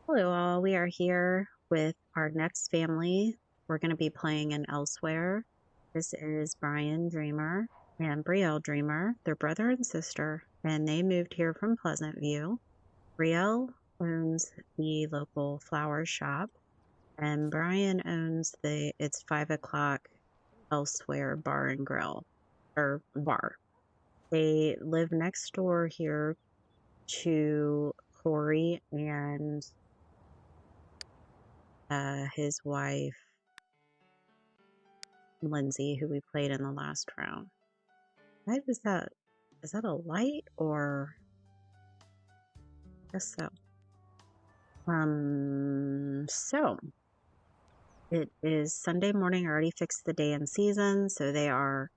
Hello, all. We are here with our next family. We're going to be playing in Elsewhere. This is Brian Dreamer and Brielle Dreamer. They're brother and sister, and they moved here from Pleasant View. Brielle owns the local flower shop, and Brian owns It's 5 o'clock Elsewhere Bar and Grill, or bar. They live next door here to Corey and his wife, Lindsay, who we played in the last round. What is that? Is that a light or? I guess so. So it is Sunday morning. I already fixed the day and season, so they are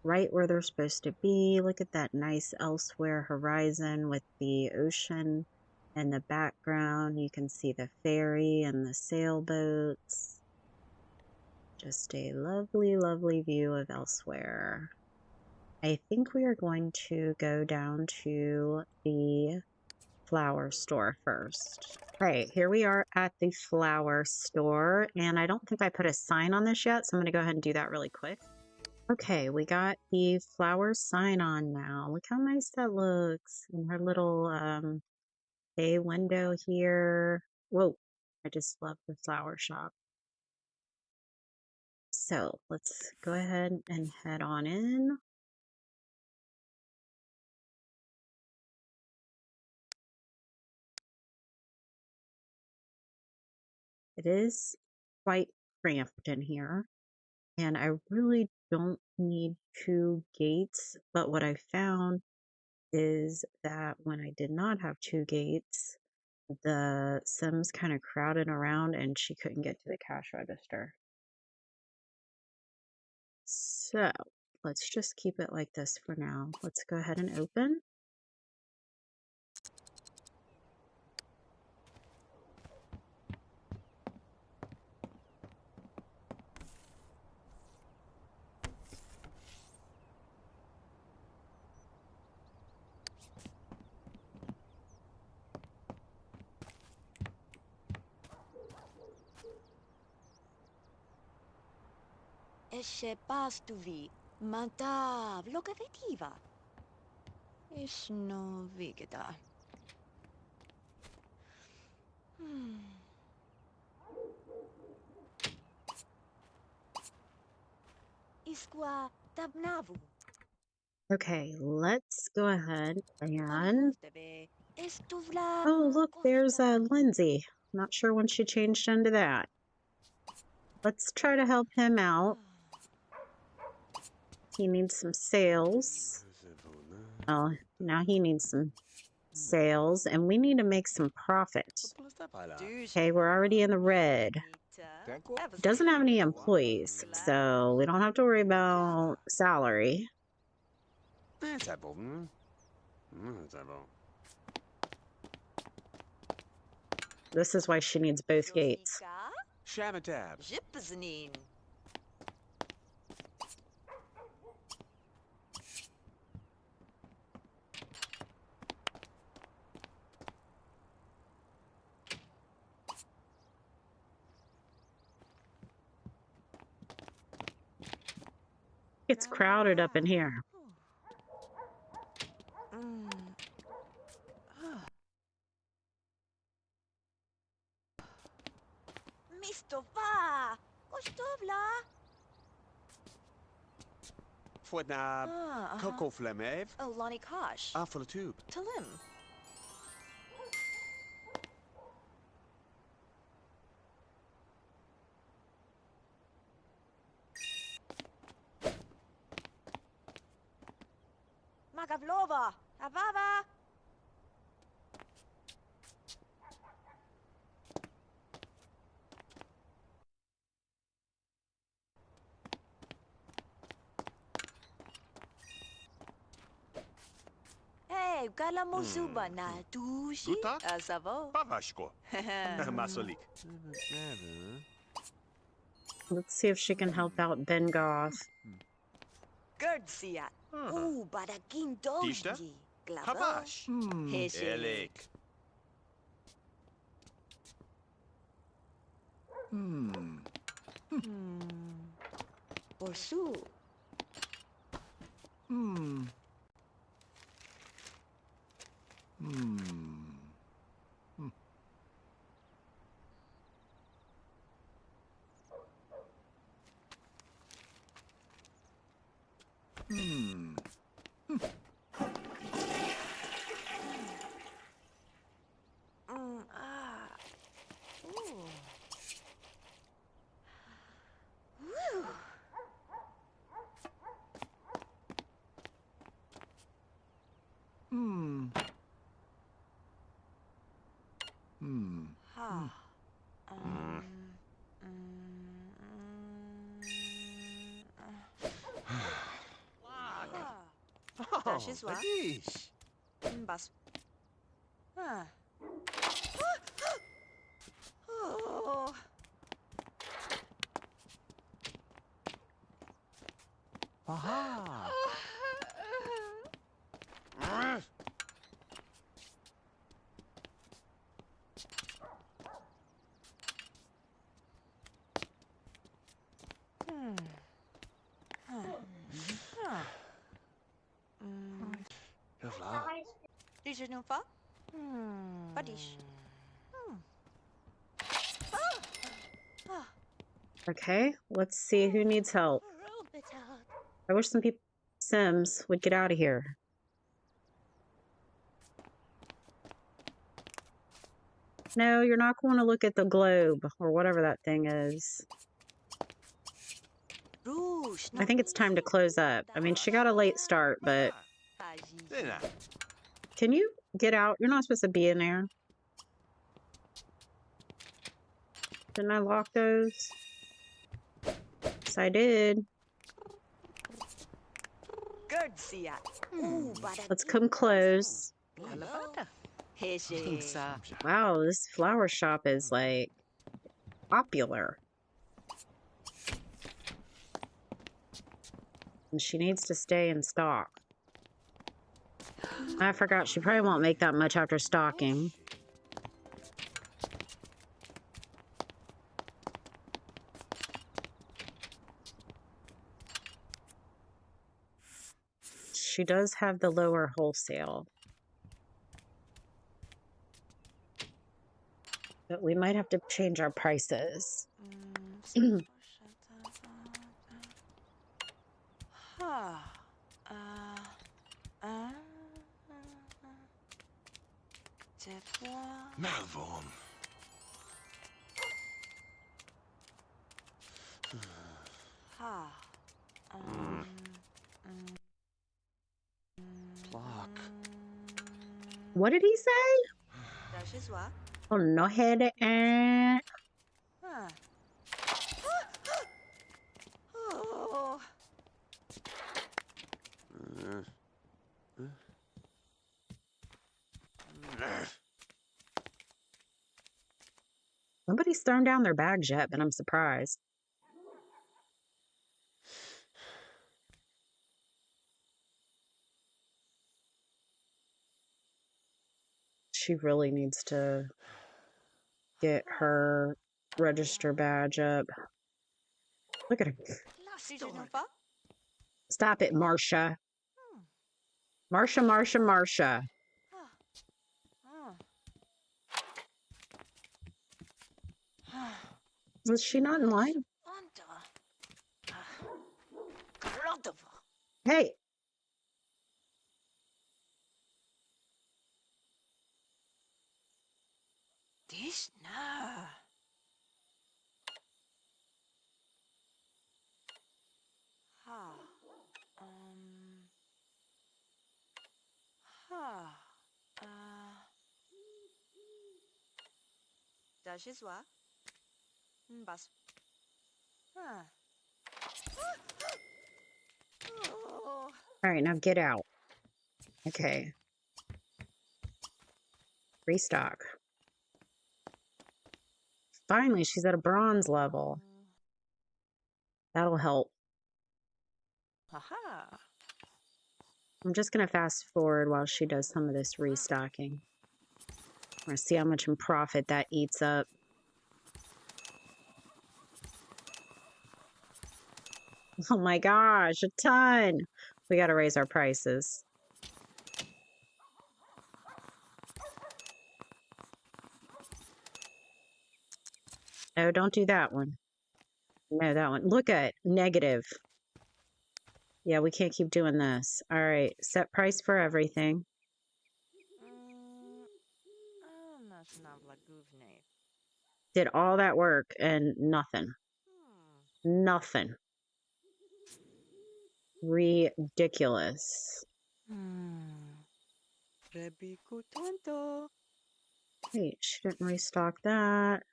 right where they're supposed to be. Look at that nice Elsewhere horizon with the ocean in the background. You can see the ferry and the sailboats. Just a lovely, lovely view of Elsewhere. I think we are going to go down to the flower store first. All right, here we are at the flower store, and I don't think I put a sign on this yet, so I'm going to go ahead and do that really quick. Okay, we got the flower sign on now. Look how nice that looks in her little bay window here. Whoa, I just love the flower shop. So let's go ahead and head on in. It is quite cramped in here, and I really don't need two gates, but what I found is that when I did not have two gates, the Sims kind of crowded around and she couldn't get to the cash register. So let's just keep it like this for now. Let's go ahead and open. Esce pastuvi, manta vlogavetiva. Isno vigeda. Isqua tabnavu. Okay, let's go ahead and... Estuvla. Oh, look, there's Lindsay. Not sure when she changed into that. Let's try to help him out. He needs some sales. Oh, now he needs some sales, and we need to make some profit. Okay, we're already in the red. Doesn't have any employees, so we don't have to worry about salary. This is why she needs both gates. It's crowded up in here. Mistova. Kostovla. Fwydna Coco Flemef. Lonnie Kosh. Full of tube. Talim. Magavlova. Avava. Hey, gala mozuba na dushi. Gutak? Savo. Pavashko. Masolik. Let's see if she can help out Ben Goff. Gerdsiat. Badakin Tishta? doji. Glavo. Papash. Heshe. Elik. Orsu. Ooh. Woo. Ha. Um, Das ist wahr. Badish. Was? Ah. Oh. Aha. Kevlar. Diese Nummer? Was ist? Okay, let's see who needs help. I wish some people, Sims, would get out of here. No, you're not going to look at the globe or whatever that thing is. I think it's time to close up. I mean, she got a late start, but can you get out? You're not supposed to be in there. Didn't I lock those? Yes, I did. Let's come close. Wow, this flower shop is like popular. And she needs to stay in stock. I forgot she probably won't make that much after stocking. She does have the lower wholesale. But we might have to change our prices. Malvorm. Block. What did he say? Oh, no head. Nobody's thrown down their bags yet, but I'm surprised. She really needs to get her register badge up. Look at her. Stop it, Marcia. Marcia. Was she not in line? Hey. This no. Das ist wahr. Was? All right, now get out. Okay. Restock. Finally, she's at a bronze level. That'll help. I'm just going to fast forward while she does some of this restocking. We're going to see how much in profit that eats up. Oh my gosh, a ton. We got to raise our prices. Oh, don't do that one. No, that one. Look at negative. Yeah, we can't keep doing this. All right, set price for everything. Did all that work and nothing. Nothing. Ridiculous. Wait, she didn't restock that.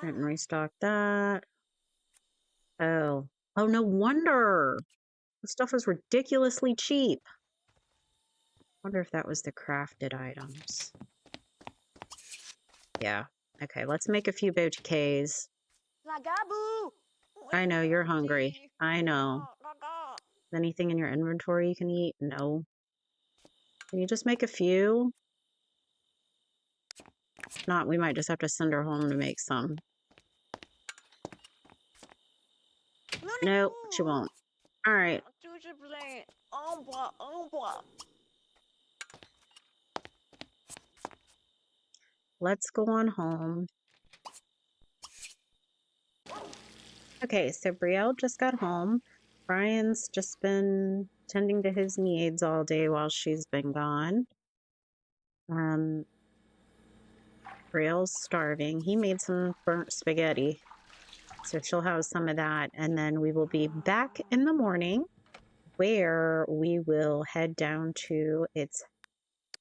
Didn't restock that. Oh. Oh, no wonder. The stuff was ridiculously cheap. Wonder if that was the crafted items. Yeah. Okay, let's make a few bouquets. I know, you're hungry. I know. Anything in your inventory you can eat? No. Can you just make a few? If not, we might just have to send her home to make some. Nope, she won't. All right. Let's go on home. Okay, so Brielle just got home. Brian's just been tending to his needs all day while she's been gone. Brielle's starving. He made some burnt spaghetti, so she'll have some of that. And then we will be back in the morning where we will head down to its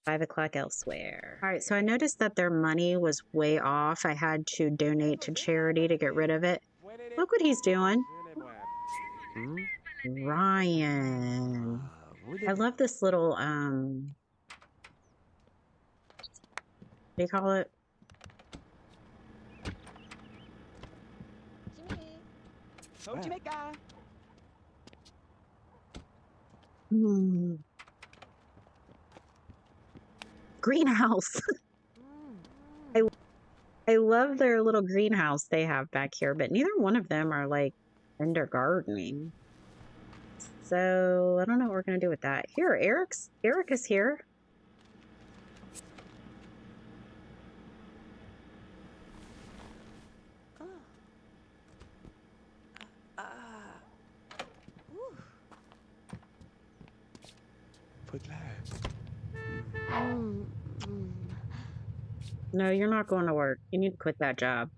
5 o'clock elsewhere. All right, so I noticed that their money was way off. I had to donate to charity to get rid of it. Look what he's doing. Ryan. I love this little, what do you call it? Greenhouse. I love their little greenhouse they have back here, but neither one of them are like into gardening. So I don't know what we're gonna do with that. Here, Eric is here. No, you're not going to work. You need to quit that job.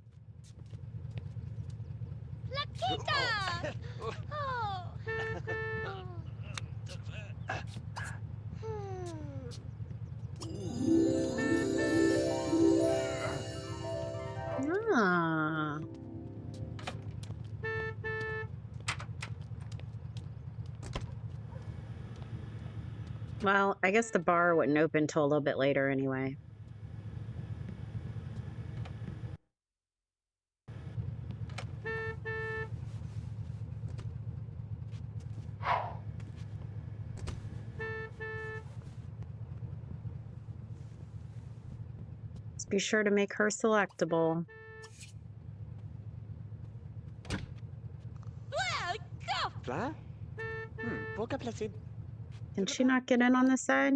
Ah. Well, I guess the bar wouldn't open till a little bit later anyway. Just be sure to make her selectable. Can she not get in on this side?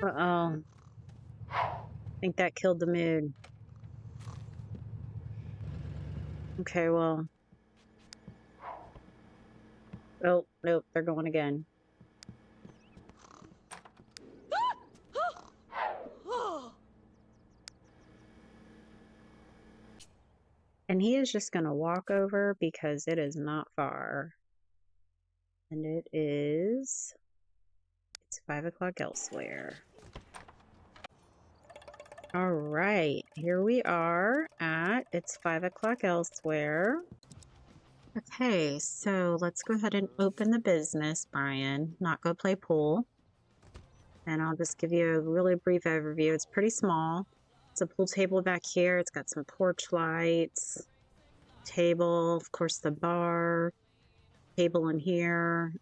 Uh-oh. I think that killed the mood. Okay, well. Oh, nope, they're going again. And he is just going to walk over because it is not far. And it's 5 o'clock elsewhere. All right, here we are at It's 5 o'clock elsewhere. Okay, so let's go ahead and open the business, Brian, not go play pool. And I'll just give you a really brief overview. It's pretty small. It's a pool table back here. It's got some porch lights, table, of course, the bar, table in here,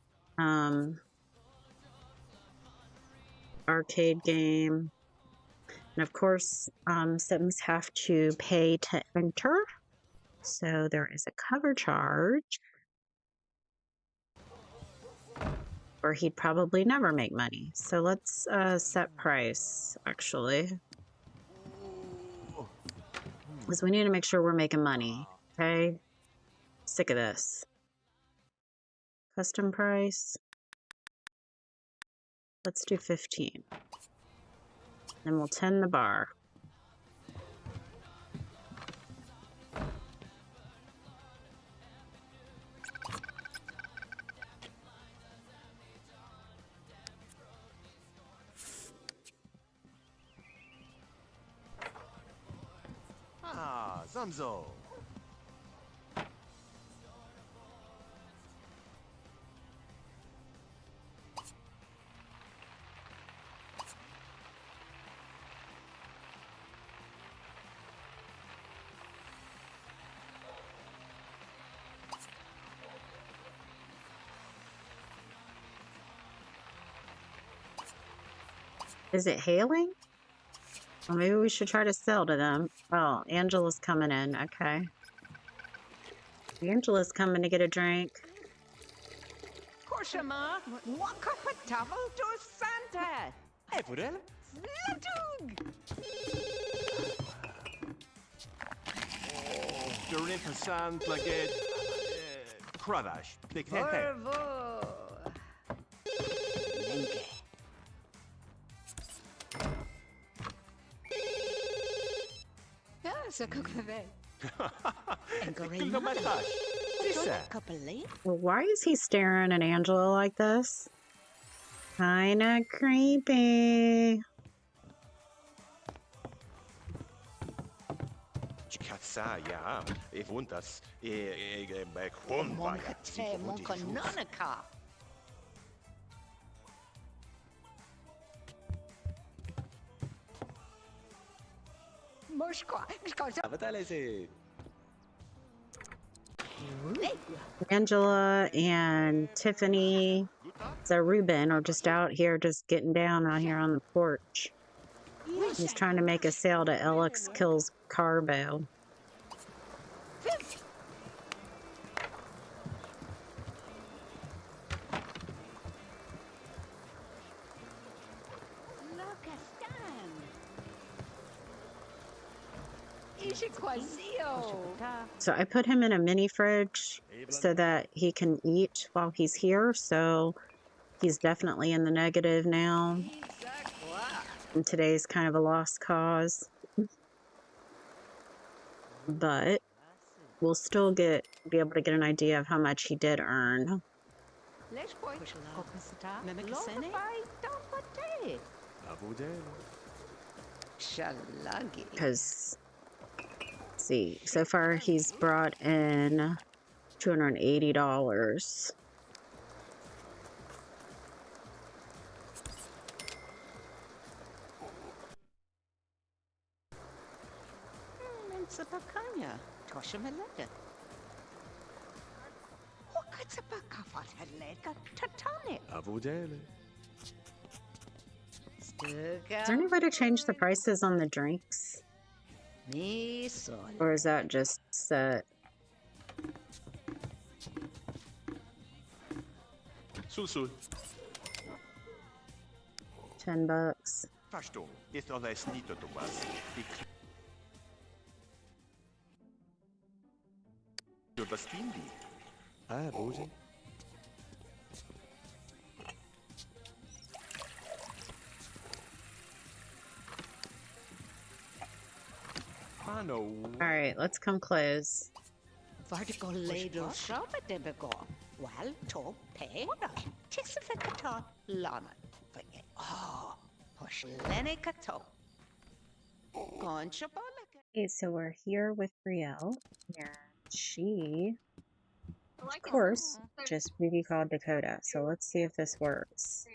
arcade game. And of course, Sims have to pay to enter. So there is a cover charge, or he'd probably never make money. So let's set price, actually, because we need to make sure we're making money. Okay, sick of this. Custom price. Let's do 15. Then we'll tend the bar. Ah, Zamzo. Is it hailing? Well, maybe we should try to sell to them. Oh, Angela's coming in. Okay. Angela's coming to get a drink. Koshama, wakapatavel to Santa. Hey, Fudel. Slatug. The represent plaget. Cravash. Orvo. Ah, ça coquevait. Kilometrage. C'est ça. Well, why is he staring at Angela like this? Kinda creepy. Katsa, ja. Wunders. Bei Kronwein. Monkate, Monkononica. Moshka. Angela and Tiffany, so Ruben, are just out here, just getting down out here on the porch. He's trying to make a sale to Alex Kills Carbo. So I put him in a mini fridge so that he can eat while he's here. So he's definitely in the negative now. And today's kind of a lost cause. But we'll still be able to get an idea of how much he did earn. Because, see, so far he's brought in $280. Is there any way to change the prices on the drinks? Or is that just set? Sul. $10. Verstå. Det är snittet och bas. Det var spindi. Ah, bože. All right, let's come close. Vertical ladle shop at Debigo. Well, to pay. Tisifikato lana. Oh, push Lenikato. Okay, so we're here with Brielle, and she, of course, just really called Dakota. So let's see if this works.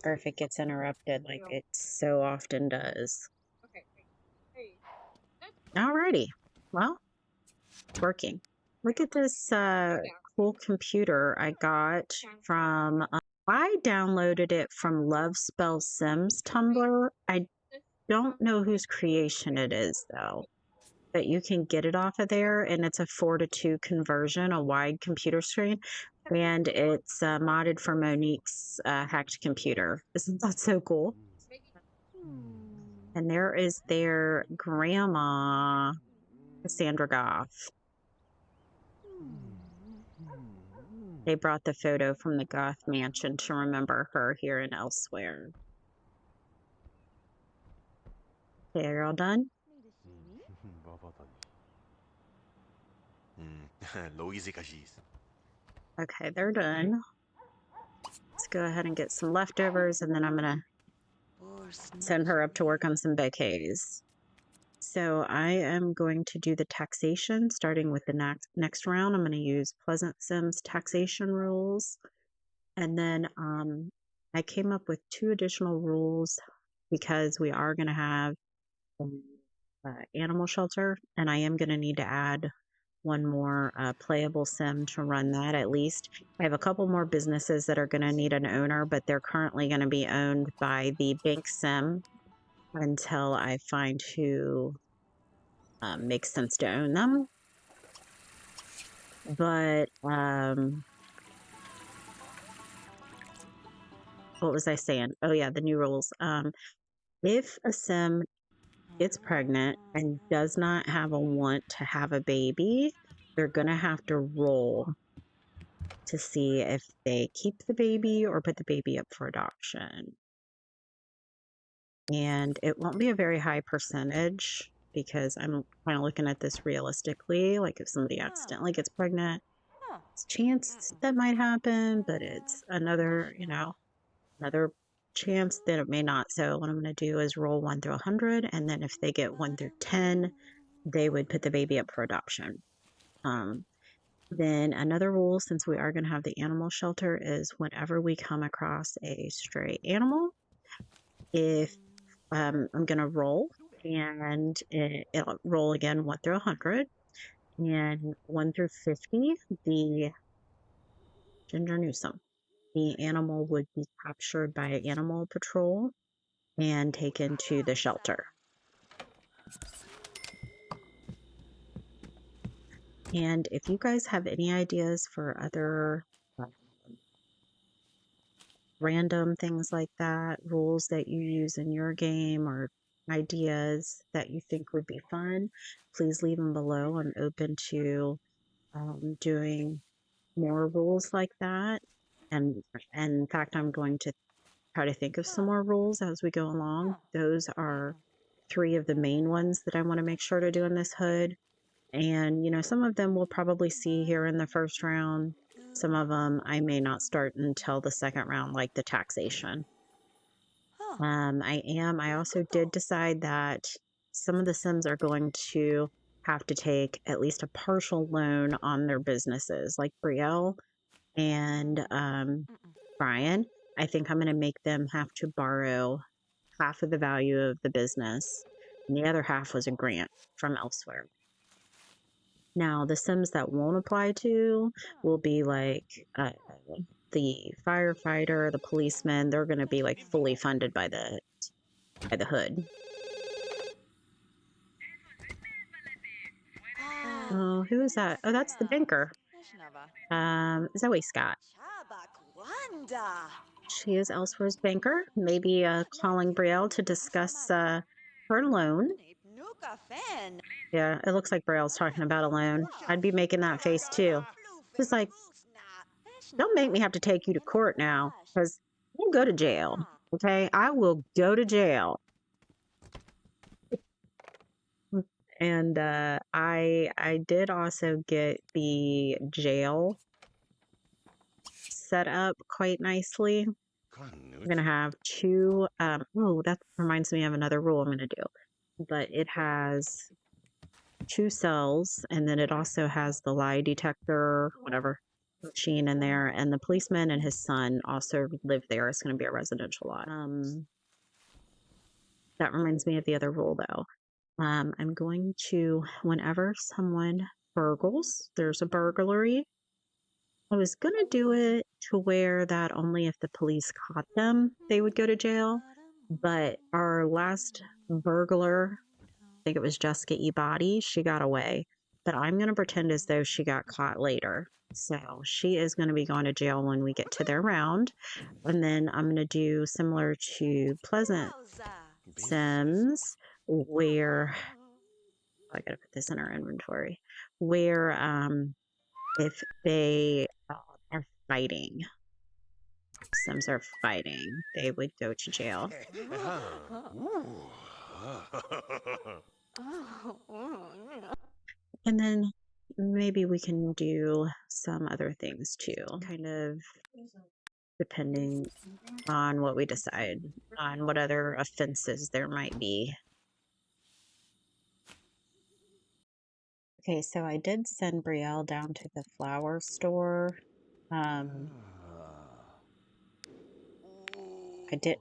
Or if it gets interrupted like it so often does. Alrighty, well, it's working. Look at this cool computer I got from, I downloaded it from Love Spell Sims Tumblr. I don't know whose creation it is, though. But you can get it off of there, and it's a 4:2 conversion, a wide computer screen, and it's modded for Monique's hacked computer. Isn't that so cool? And there is their grandma, Cassandra Goff. They brought the photo from the Goth mansion to remember her here and elsewhere. Okay, are you all done? Okay, they're done. Let's go ahead and get some leftovers, and then I'm going to send her up to work on some bouquets. So I am going to do the taxation, starting with the next round. I'm going to use Pleasant Sims taxation rules. And then I came up with 2 additional rules because we are going to have an animal shelter, and I am going to need to add one more playable sim to run that at least. I have a couple more businesses that are going to need an owner, but they're currently going to be owned by the bank sim until I find who makes sense to own them. But what was I saying? Oh yeah, the new rules. If a sim gets pregnant and does not have a want to have a baby, they're gonna have to roll to see if they keep the baby or put the baby up for adoption. And it won't be a very high percentage because I'm kind of looking at this realistically. Like if somebody accidentally gets pregnant, it's a chance that might happen, but it's another, another chance that it may not. So what I'm going to do is roll 1 through 100, and then if they get 1 through 10, they would put the baby up for adoption. Then another rule, since we are going to have the animal shelter, is whenever we come across a stray animal, if I'm going to roll, and it'll roll again 1 through 100, and 1 through 50, the Ginger Newsom, the animal would be captured by animal patrol and taken to the shelter. And if you guys have any ideas for other random things like that, rules that you use in your game, or ideas that you think would be fun, please leave them below. I'm open to doing more rules like that. And in fact, I'm going to try to think of some more rules as we go along. Those are 3 of the main ones that I want to make sure to do in this hood. And, some of them we'll probably see here in the first round. Some of them I may not start until the second round, like the taxation. I also did decide that some of the Sims are going to have to take at least a partial loan on their businesses, like Brielle and Brian. I think I'm going to make them have to borrow half of the value of the business, and the other half was a grant from elsewhere. Now, the Sims that won't apply to will be like the firefighter, the policeman. They're going to be like fully funded by the hood. Oh, who is that? Oh, that's the banker. Zoe Scott. She is Elsewhere's banker. Maybe calling Brielle to discuss her loan. Yeah, it looks like Brielle's talking about a loan. I'd be making that face too. It's like, don't make me have to take you to court now, because we'll go to jail. Okay, I will go to jail. And I did also get the jail set up quite nicely. I'm gonna have 2. Oh, that reminds me of another rule I'm gonna do. But it has 2 cells, and then it also has the lie detector, whatever machine in there, and the policeman and his son also live there. It's going to be a residential lot. That reminds me of the other rule, though. I'm going to, whenever someone burgles, there's a burglary. I was going to do it to where that only if the police caught them, they would go to jail. But our last burglar, I think it was Jessica Ebody, she got away. But I'm going to pretend as though she got caught later. So she is going to be going to jail when we get to their round. And then I'm going to do similar to Pleasant Wowza. Sims, where I got to put this in our inventory, where if they are fighting, Sims are fighting, they would go to jail. And then maybe we can do some other things too, kind of depending on what we decide on what other offenses there might be. Okay, so I did send Brielle down to the flower store. I'm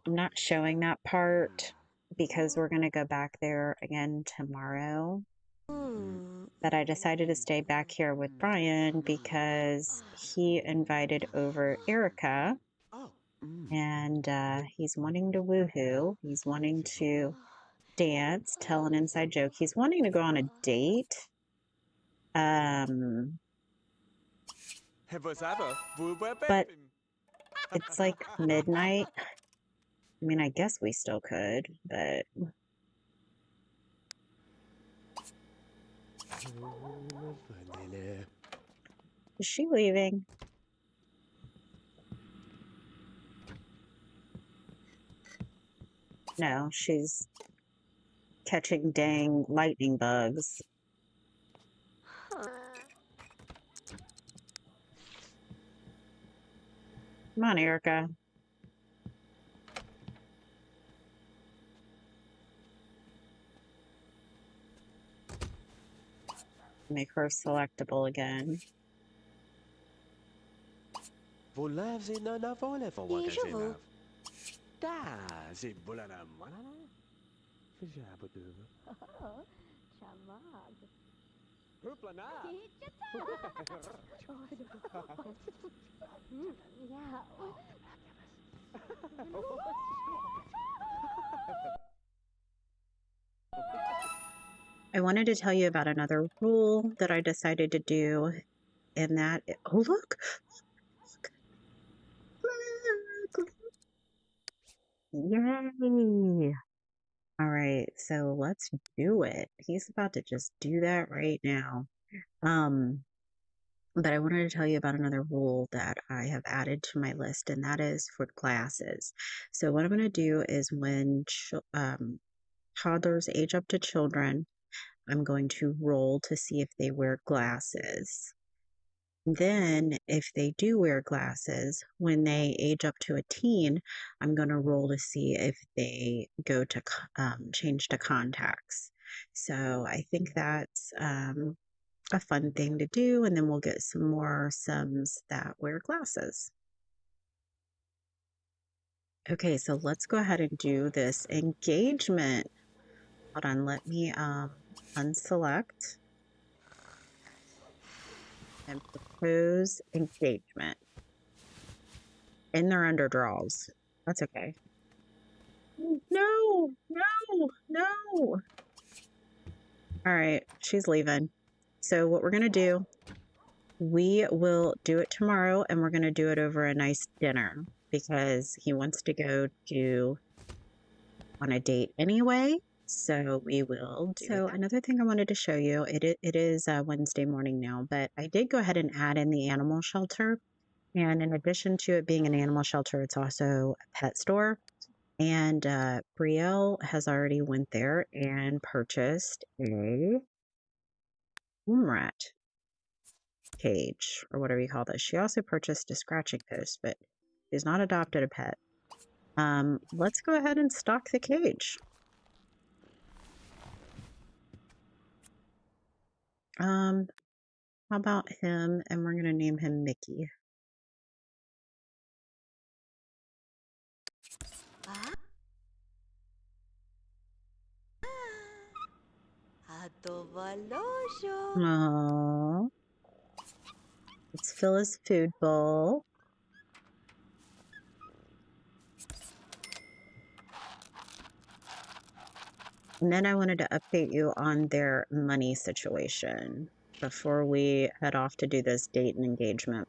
not showing that part because we're going to go back there again tomorrow. But I decided to stay back here with Brian because he invited over Erica, and he's wanting to woohoo. He's wanting to dance, tell an inside joke. He's wanting to go on a date. But it's like midnight. I mean, I guess we still could, but is she leaving? No, she's catching dang lightning bugs. Come on, Erica. Make her selectable again. I wanted to tell you about another rule that I decided to do, and that, oh, look. Yay. All right, so let's do it. He's about to just do that right now. But I wanted to tell you about another rule that I have added to my list, and that is for glasses. So what I'm going to do is when toddlers age up to children, I'm going to roll to see if they wear glasses. Then, if they do wear glasses, when they age up to a teen, I'm going to roll to see if they go to change to contacts. So I think that's a fun thing to do, and then we'll get some more Sims that wear glasses. Okay, so let's go ahead and do this engagement. Hold on, let me unselect and propose engagement. And they're under draws. That's okay. No, no, no. All right, she's leaving. So what we're going to do, we will do it tomorrow, and we're going to do it over a nice dinner because he wants to go on a date anyway. So we will do that. Another thing I wanted to show you, it is Wednesday morning now, but I did go ahead and add in the animal shelter. And in addition to it being an animal shelter, it's also a pet store. And Brielle has already went there and purchased a rat cage, or whatever you call this. She also purchased a scratching post, but she's not adopted a pet. Let's go ahead and stock the cage. How about him? And we're going to name him Mickey. Aww. Let's fill his food bowl. And then I wanted to update you on their money situation before we head off to do this date and engagement.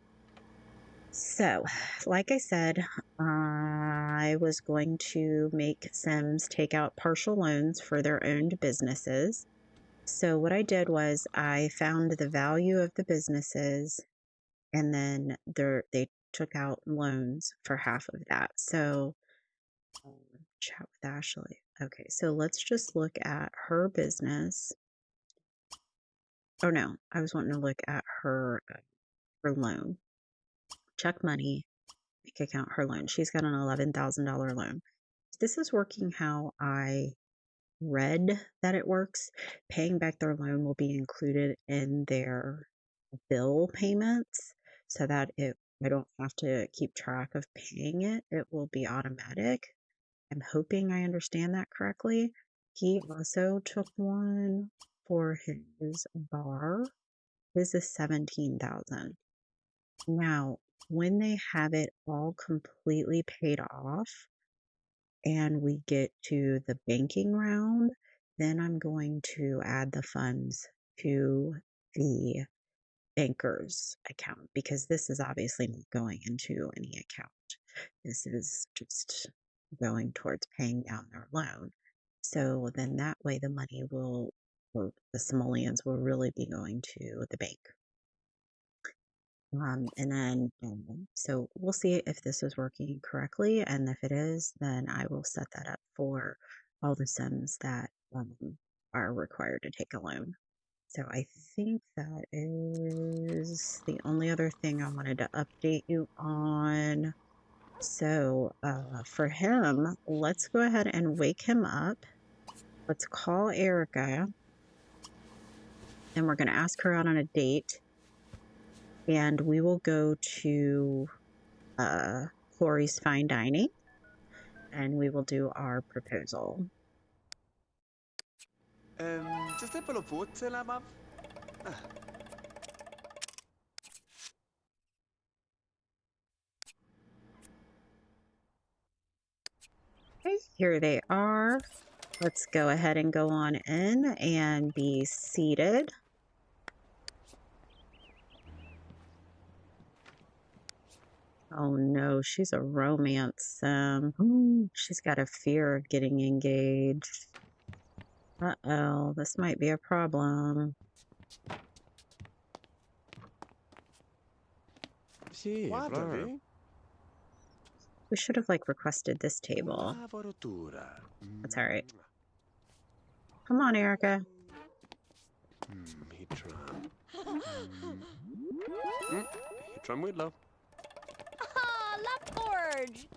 So, like I said, I was going to make Sims take out partial loans for their owned businesses. So, what I did was I found the value of the businesses and then they took out loans for half of that. So, chat with Ashley. Okay, so let's just look at her business. Oh no, I was wanting to look at her loan. Check money, bank account, her loan. She's got an $11,000 loan. This is working how I read that it works. Paying back their loan will be included in their bill payments so that I don't have to keep track of paying it. It will be automatic. I'm hoping I understand that correctly. He also took one for his bar. His is 17,000. Now, when they have it all completely paid off and we get to the banking round, then I'm going to add the funds to the banker's account because this is obviously not going into any account. This is just going towards paying down their loan. So then that way the money will, or the simoleons will really be going to the bank. And then, so we'll see if this is working correctly. And if it is, then I will set that up for all the Sims that are required to take a loan. So I think that is the only other thing I wanted to update you on. So for him, let's go ahead and wake him up. Let's call Erica. And we're going to ask her out on a date. And we will go to Corey's Fine Dining. And we will do our proposal. Just a little food, Mav. Okay, here they are. Let's go ahead and go on in and be seated. Oh no, she's a romance sim. She's got a fear of getting engaged. Uh-oh, this might be a problem. We should have requested this table. That's all right. Come on, Erica. Lapforge!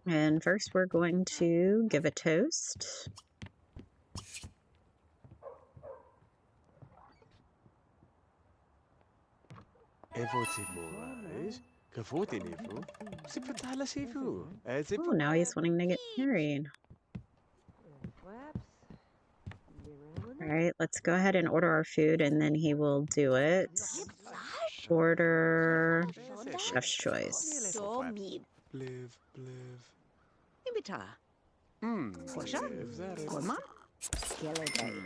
And first we're going to give a toast. Oh, now he's wanting to get married. All right, let's go ahead and order our food and then he will do it. Order chef's choice. So mead. Imita. Kosher. Korma. Skeleton.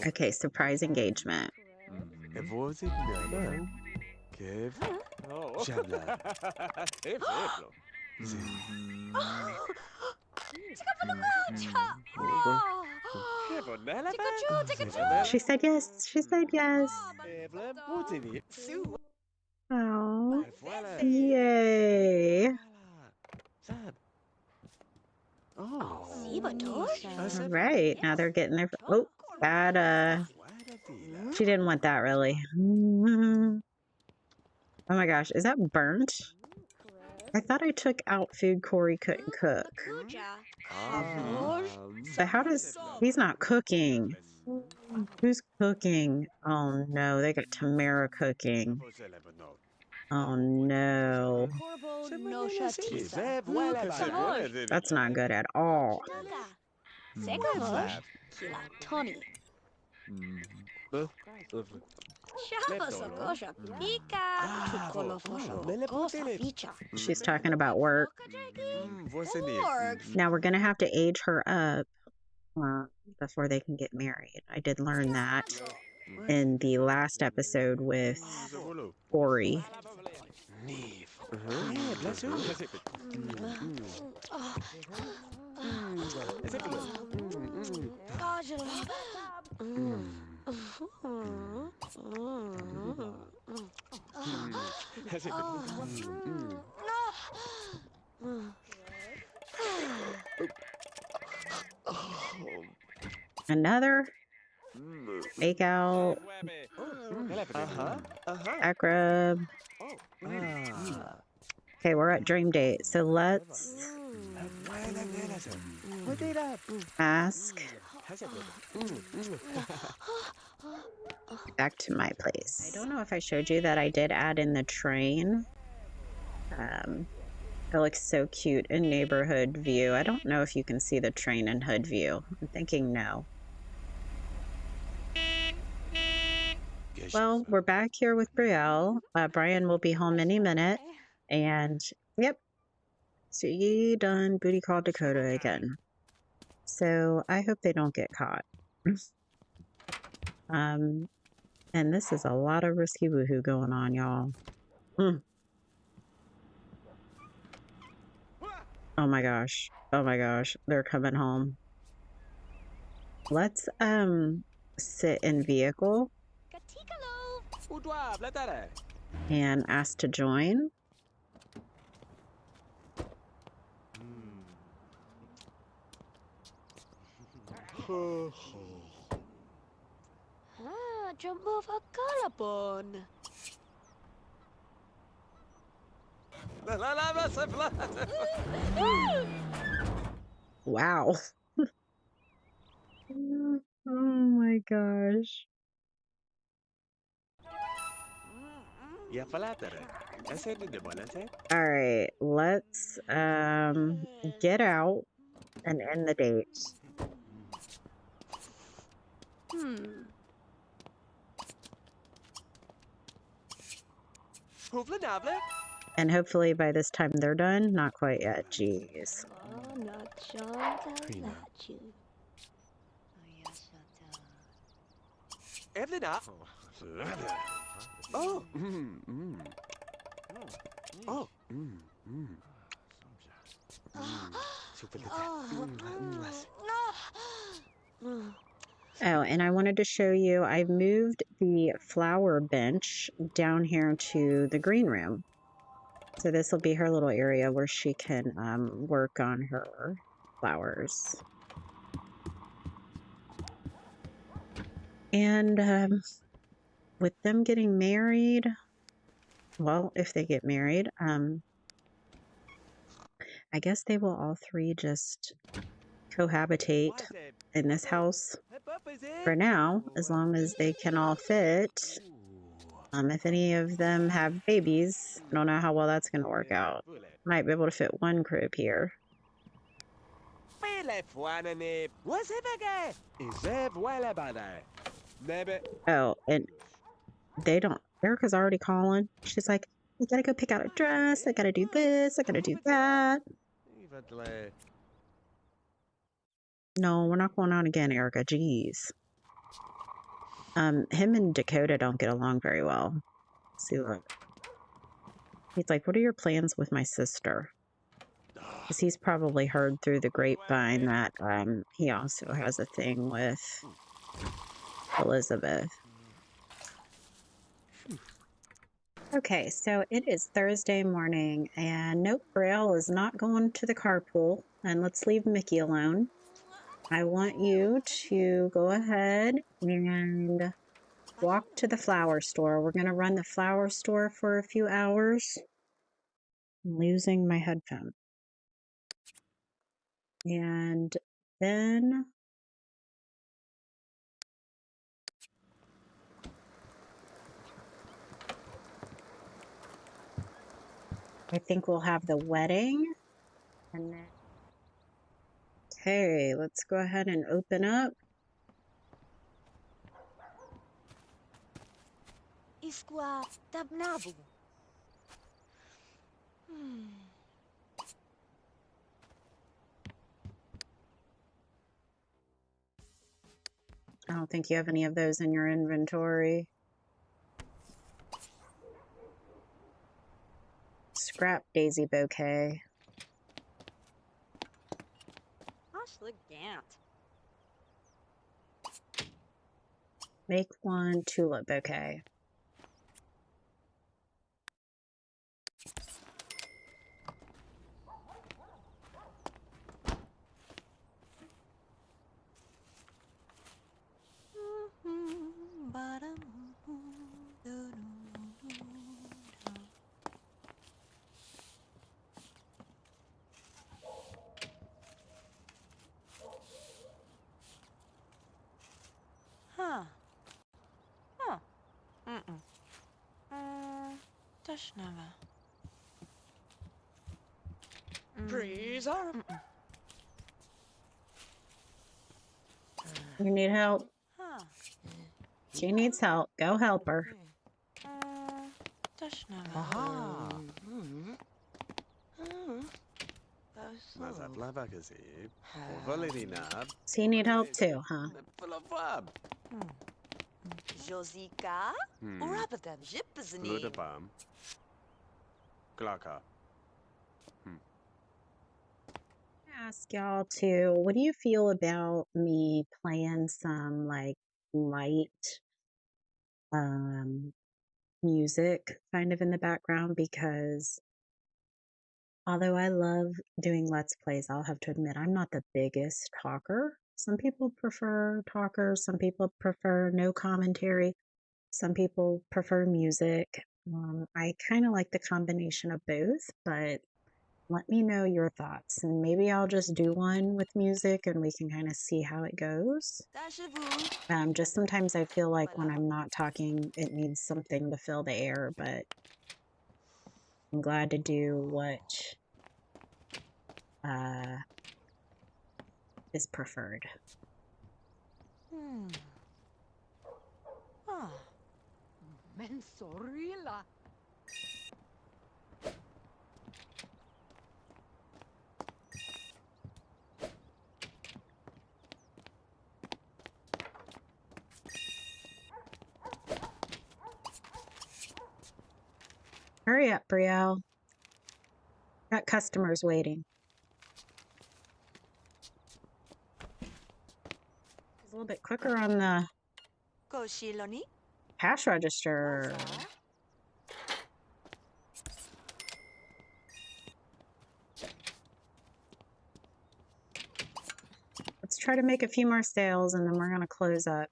Okay, surprise engagement. She said yes. She said yes. Oh, yay. All right, now they're getting their... Oh, that, she didn't want that, really. Oh my gosh, is that burnt? I thought I took out food Corey couldn't cook. But how does... He's not cooking. Who's cooking? Oh no, they got Tamara cooking. Oh no. That's not good at all. She's talking about work. Now we're going to have to age her up before they can get married. I did learn that in the last episode with Ori. Another fake out acrab. Okay, we're at dream date, so let's ask back to my place. I don't know if I showed you that I did add in the train. It looks so cute in neighborhood view. I don't know if you can see the train in hood view. I'm thinking no. Well, we're back here with Brielle. Brian will be home any minute. And, yep. So you done booty called Dakota again. So I hope they don't get caught. And this is a lot of risky woohoo going on, y'all. Oh my gosh. Oh my gosh. They're coming home. Let's sit in vehicle and ask to join. Jumbo Vakalapon. Wow. Oh my gosh. All right, let's get out and end the date. And hopefully by this time they're done. Not quite yet. Jeez. Oh, and I wanted to show you, I've moved the flower bench down here to the green room. So this will be her little area where she can work on her flowers. And with them getting married, well, if they get married, I guess they will all three just cohabitate in this house for now, as long as they can all fit. If any of them have babies, I don't know how well that's going to work out. Might be able to fit one crib here. Oh, and they don't. Erica's already calling. She's like, I gotta go pick out a dress. I gotta do this. I gotta do that. No, we're not going out again, Erica. Jeez. Him and Dakota don't get along very well. Let's see, look. He's like, what are your plans with my sister? Because he's probably heard through the grapevine that he also has a thing with Elizabeth. Okay, so it is Thursday morning, and nope, Braille is not going to the carpool, and let's leave Mickey alone. I want you to go ahead and walk to the flower store. We're going to run the flower store for a few hours. I'm losing my headphone. And then I think we'll have the wedding. And then, okay, let's go ahead and open up. Iskwa tabnabu. I don't think you have any of those in your inventory. Scrap daisy bouquet. Ashla Gant. Make one tulip bouquet. Huh. Huh. Mm-mm. Tashnava. Freeze up. You need help? Huh. She needs help. Go help her. Tashnava. Aha! That's Mazat lavagazib. Ovalinab. Does he need help too, huh? Fulavab. Josika. Urabadan Jipazani. Ludabam. Glaka. Ask y'all too, what do you feel about me playing some like light music kind of in the background? Because although I love doing Let's Plays, I'll have to admit I'm not the biggest talker. Some people prefer talkers, some people prefer no commentary, some people prefer music. I kind of like the combination of both, but let me know your thoughts. And maybe I'll just do one with music and we can kind of see how it goes. Dashavu. Just sometimes I feel like when I'm not talking, it needs something to fill the air, but I'm glad to do what is preferred. Ah. Mensorila. Hurry up, Brielle. Got customers waiting. She's a little bit quicker on the Koshiloni. cash register. Let's try to make a few more sales and then we're going to close up.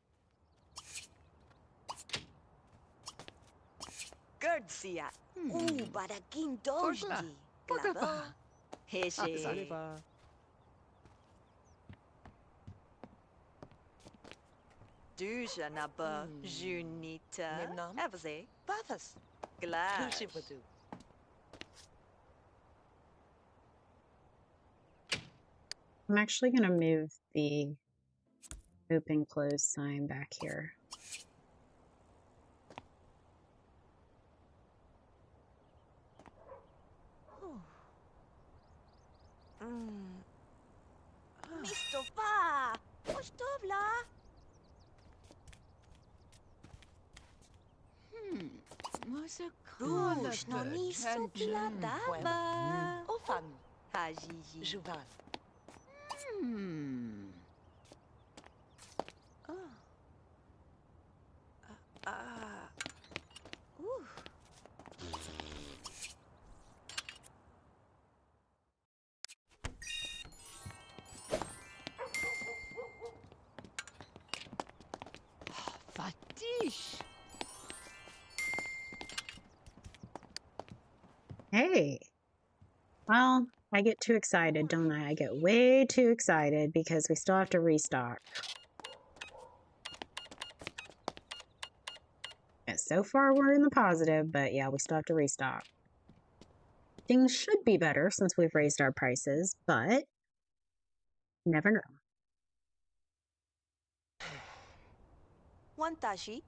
Gurdsia. Badakin Dojdi. Glabo. Heshe. Zaliva. Duja naba. Junita. Nimnam. Evase. Bathas. Glad. Tushipadu. I'm actually going to move the open close sign back here. Mistofa. Ostovla. Dush no ni sopila daba. Ofan. Hajiji. Juvan. Ooh. Fatish. Hey, well, I get too excited, don't I? I get way too excited because we still have to restock. And so far we're in the positive, but yeah, we still have to restock. Things should be better since we've raised our prices, but never know. Wantashi.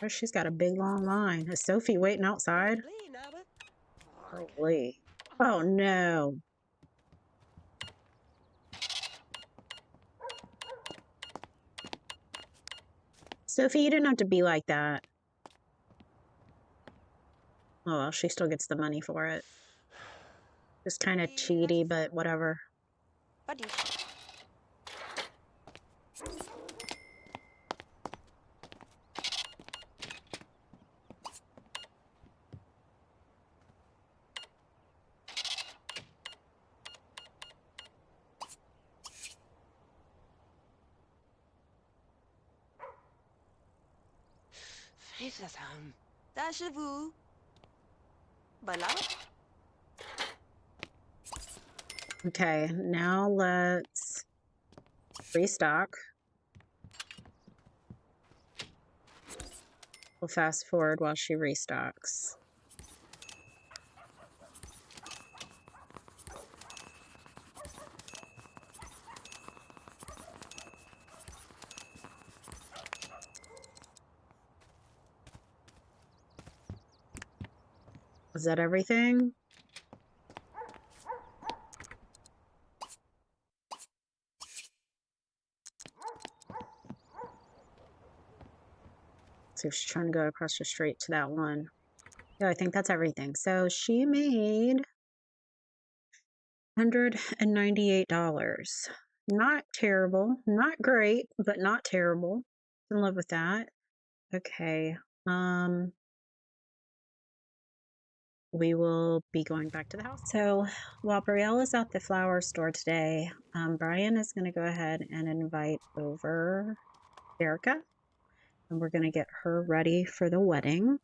Oh, she's got a big long line. Is Sophie waiting outside? Holy. Oh no. Sophie, you didn't have to be like that. Oh well, she still gets the money for it. Just kind of cheaty, but whatever. Okay, now let's restock. We'll fast forward while she restocks. Is that everything? So she's trying to go across the street to that one. Yeah, I think that's everything. So she made $198. Not terrible. Not great, but not terrible. Can live with that. Okay. We will be going back to the house. So while Brielle is at the flower store today, Brian is going to go ahead and invite over Erica, and we're going to get her ready for the wedding.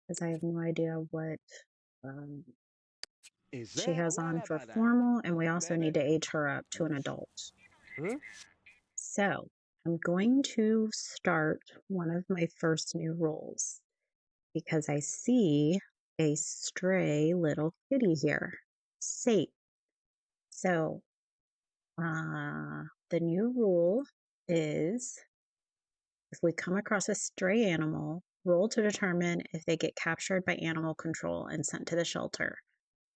Because I have no idea what she has on for formal, and we also need to age her up to an adult. Huh? So I'm going to start one of my first new rules because I see a stray little kitty here. Safe. So the new rule is if we come across a stray animal, roll to determine if they get captured by animal control and sent to the shelter.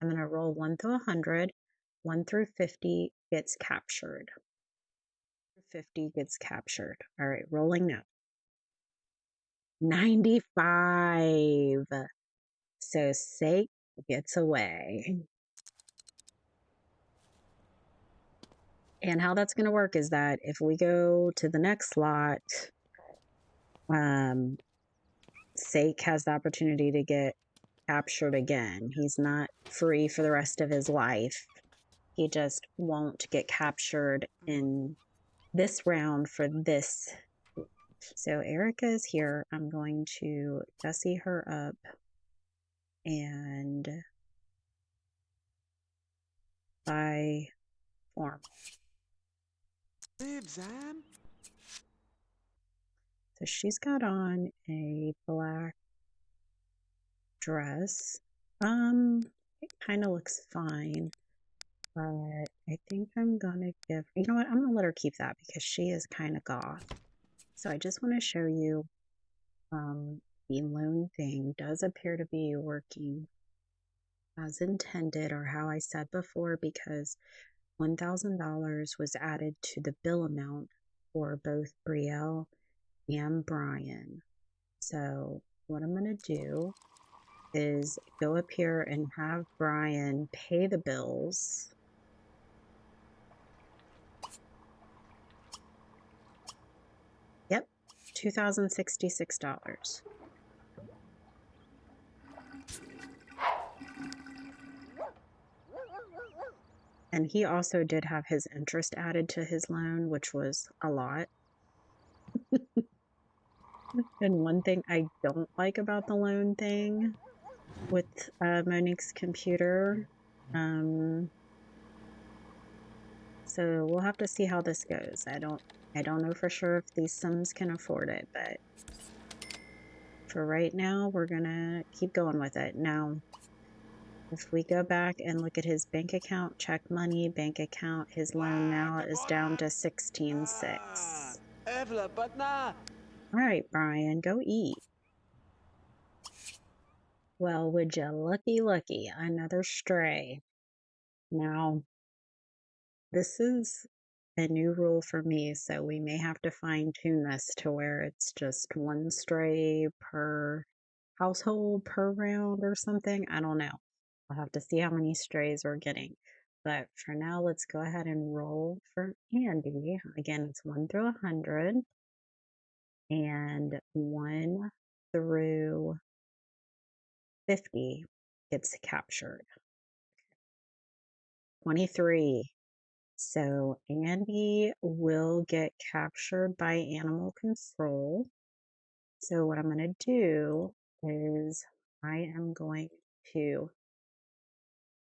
I'm going to roll 1 through 100. 1 through 50 gets captured. 50 gets captured. All right, rolling now. 95. So Sake gets away. And how that's going to work is that if we go to the next lot, Sake has the opportunity to get captured again. He's not free for the rest of his life. He just won't get captured in this round for this. So Erica is here. I'm going to Jessie her up and buy form. So she's got on a black dress. It kind of looks fine, but I think I'm gonna give, you know what, I'm gonna let her keep that because she is kind of goth. So I just want to show you the loan thing does appear to be working as intended, or how I said before, because $1,000 was added to the bill amount for both Brielle and Brian. So what I'm going to do is go up here and have Brian pay the bills. Yep, $2,066. And he also did have his interest added to his loan, which was a lot. And one thing I don't like about the loan thing with Monique's computer, so we'll have to see how this goes. I don't know for sure if these Sims can afford it, but for right now, we're gonna keep going with it. Now, If we go back and look at his bank account, check money, bank account, his loan now is down to 16.6. All right, Brian, go eat. Well, would you lucky, another stray. Now, this is a new rule for me, so we may have to fine tune this to where it's just one stray per household per round or something. I don't know. I'll have to see how many strays we're getting. But for now, let's go ahead and roll for Andy. Again, it's 1 through 100. And 1 through 50 gets captured. 23. So Andy will get captured by animal control. So what I'm going to do is I am going to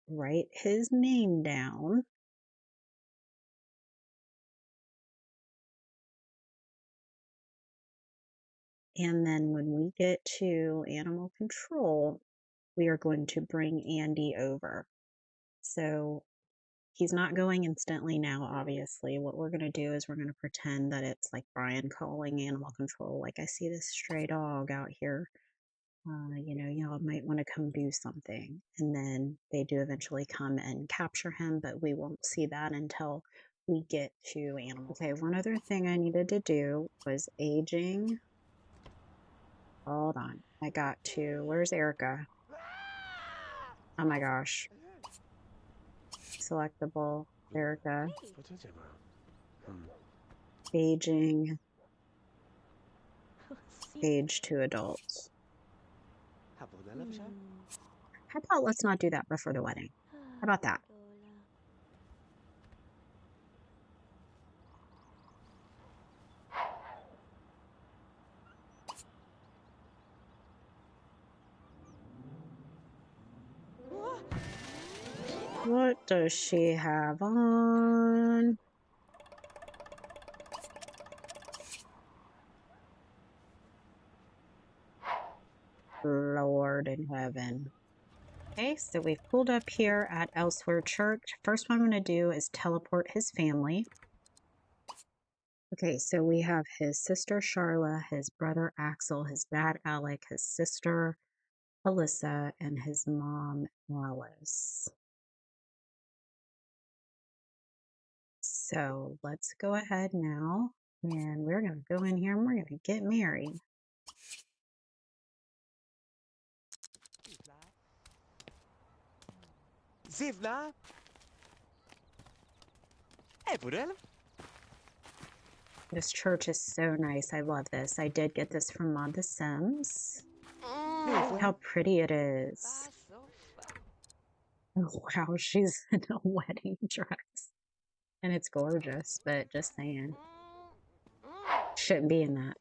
write his name down. And then when we get to animal control, we are going to bring Andy over. So he's not going instantly now, obviously. What we're going to do is we're going to pretend that it's like Brian calling animal control. Like, I see this stray dog out here. Y'all might want to come do something. And then they do eventually come and capture him, but we won't see that until we get to animal. Okay, one other thing I needed to do was aging. Hold on. I got to, where's Erica? Oh my gosh. Selectable, Erica. Aging, age to adults. How about let's not do that before the wedding? How about that? What does she have on? Lord in heaven. Okay, so we've pulled up here at Elsewhere Church. First one I'm going to do is teleport his family. Okay, so we have his sister Charla, his brother Axel, his dad Alec, his sister Alyssa, and his mom Alice. So let's go ahead now, and we're going to go in here and we're going to get married. Zivna? This church is so nice. I love this. I did get this from Mod The Sims. How pretty it is. Oh, wow, she's in a wedding dress. And it's gorgeous, but just saying. Shouldn't be in that.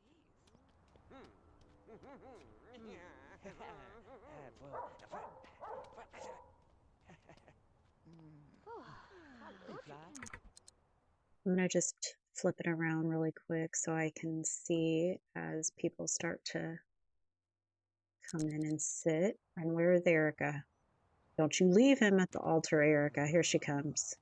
I'm going to just flip it around really quick so I can see as people start to come in and sit. And where's Erica? Don't you leave him at the altar, Erica. Here she comes.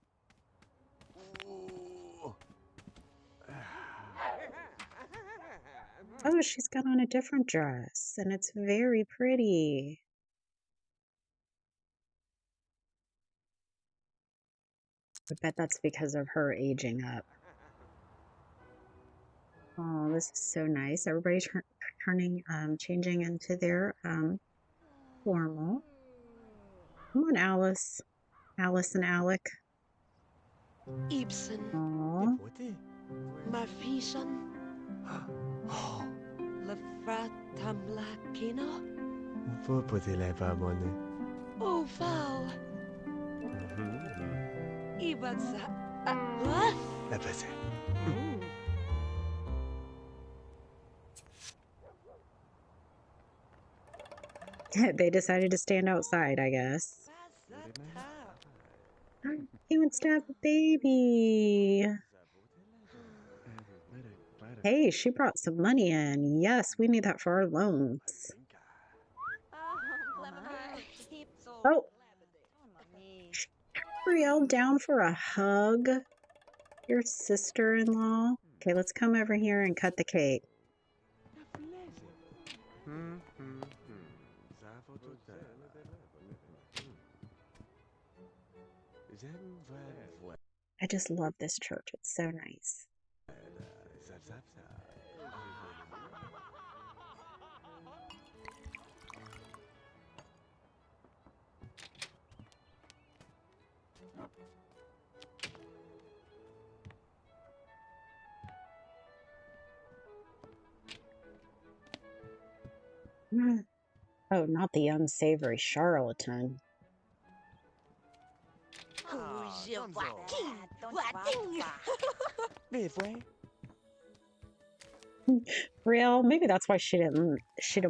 Oh, she's got on a different dress, and it's very pretty. I bet that's because of her aging up. Oh, this is so nice. Everybody's changing into their formal. Come on, Alice. Alice and Alec. Ibsen. Aww. Marfisan. Lefratamlakino. Oh, wow. Ibatsa. What? They decided to stand outside, I guess. He wants to have a baby. Hey, she brought some money in. Yes, we need that for our loans. Oh, Brielle down for a hug? Your sister-in-law? Okay, let's come over here and cut the cake. I just love this church. It's so nice. Oh, not the unsavory charlatan. Real, maybe that's why she didn't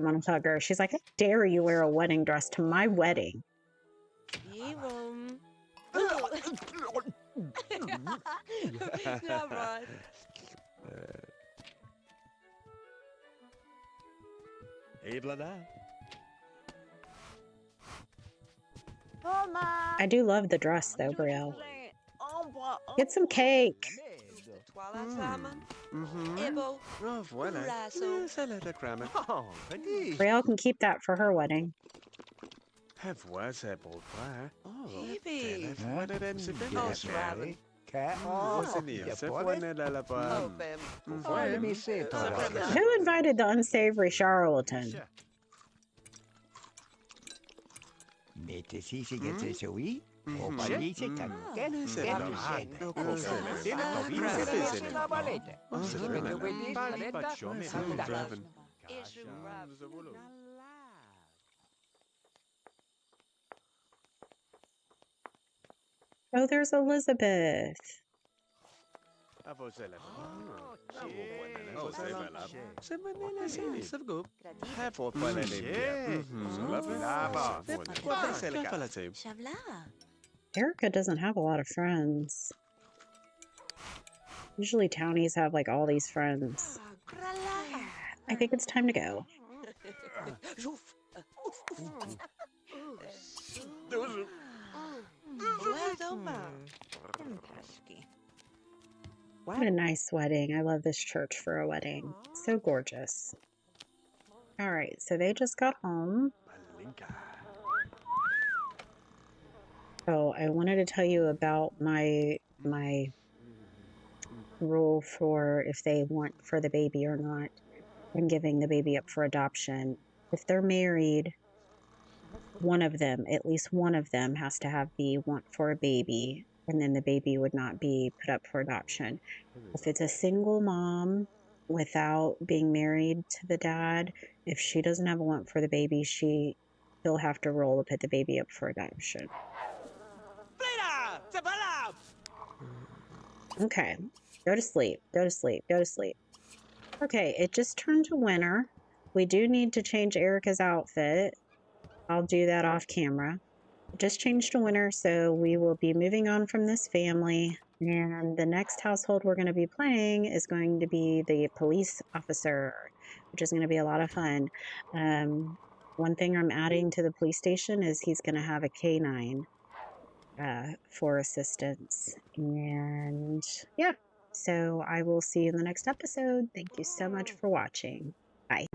want to hug her. She's like, how dare you wear a wedding dress to my wedding? I do love the dress though, Brielle. Get some cake. Brielle can keep that for her wedding. Who invited the unsavory charlatan? Oh, there's Elizabeth. Erica doesn't have a lot of friends. Usually townies have like all these friends. I think it's time to go. What a nice wedding. I love this church for a wedding. So gorgeous. All right, so they just got home. Oh, I wanted to tell you about my rule for if they want for the baby or not and giving the baby up for adoption. If they're married, one of them, at least one of them, has to have the want for a baby, and then the baby would not be put up for adoption. If it's a single mom without being married to the dad, if she doesn't have a want for the baby, she'll have to roll to put the baby up for adoption. Okay, go to sleep, go to sleep, go to sleep. Okay, it just turned to winter. We do need to change Erica's outfit. I'll do that off camera. It just changed to winter, so we will be moving on from this family. And the next household we're going to be playing is going to be the police officer, which is going to be a lot of fun. One thing I'm adding to the police station is he's going to have a canine for assistance. And yeah, so I will see you in the next episode. Thank you so much for watching. Bye.